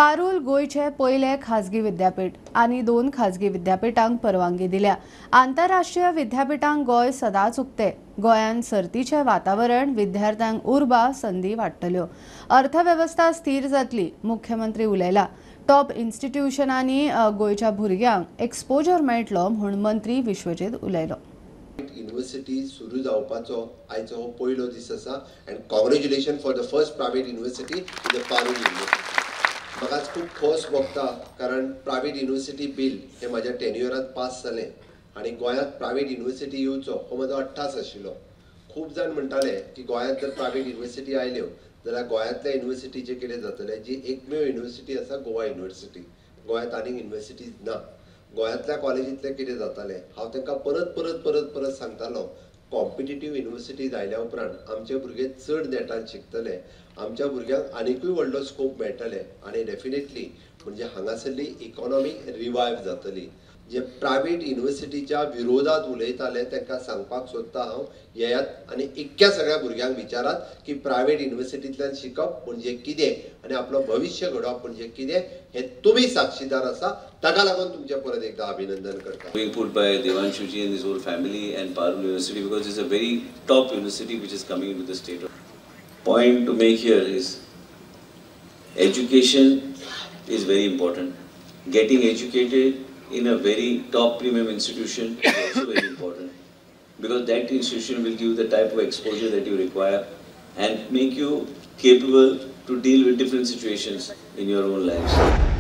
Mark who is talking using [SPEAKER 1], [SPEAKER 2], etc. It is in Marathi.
[SPEAKER 1] पारुल गोयचे पहिले खाजगी विद्यापीठ आणि 2 खाजगी विद्यापीठांक परवानगी दिल्या। आंतरराष्ट्रीय विद्यापीठांक गोय सदांच उक्ते। गोयान सर्तीचे वातावरण, विद्यार्थ्यांक उर्बा, संधी वाडटल्यो। अर्थव्यवस्था स्थिर जातली, मुख्यमंत्री उलयला। टॉप इन्स्टिट्यूशनांनी गोयच्या भुरग्यांक एक्सपोजर मेळटलो म्हूण मंत्री विश्वजीत उलयलो।
[SPEAKER 2] University सुरू जावपाचो आयचो हो पयलो दीस आसा and congratulations for the first private university in the Parul University. म्हाका खूब खोस भोगता कारण प्रायवेट युनिव्हर्सिटी बिल हे माझ्या टेन्युअरात पास जालें आणि गोंयांत प्रायवेट युनिव्हर्सिटी येवचो हो म्हजो अट्टास आशिल्लो। खूब जाण म्हणटाले की गोंयांत जर प्रायवेट युनिव्हर्सिटी आयल्यो जाल्यार गोंयांतल्या युनिव्हर्सिटीचें कितें जातलें। जी एकमेव युनिव्हर्सिटी आसा गोवा युनिव्हर्सिटी, गोंयांत आनीक युनिव्हर्सिटीज ना। गोंयांतल्या कॉलेजींतलें कितें जातलें हांव तांकां परत सांगतालो। कॉम्पिटिटीव युनिव्हर्सिटीज आयल्या उपरांत आमचे भुरगे चड नेटान शिकतले, आमच्या भुरग्यांक आनिकूय व्हडलो स्कोप मेळटले आणि डेफिनेटली म्हणजे हांगासरली इकॉनॉमी रिवायव जातली। जे प्रायवेट युनिव्हर्सिटीच्या विरोधात उलयताले तांकां सांगपाक सोदता हांव, येयात आनी इतक्या सगळ्या भुरग्यांक विचारात की प्रायवेट युनिव्हर्सिटींतल्यान शिकप म्हणजे कितें आनी आपलो भविष्य घडोवप म्हणजे कितें हे तुमी साक्षीदार आसा। ताका लागून तुमचे परत एकदा अभिनंदन करता।
[SPEAKER 3] Being put by Devanshuji and his whole family and Parul University because it's a very top university which is coming into the state. Point to make here is education is very important. Getting educated in a very top premium institution is also very important because that institution will give you the type of exposure that you require and make you capable to deal with different situations in your own lives.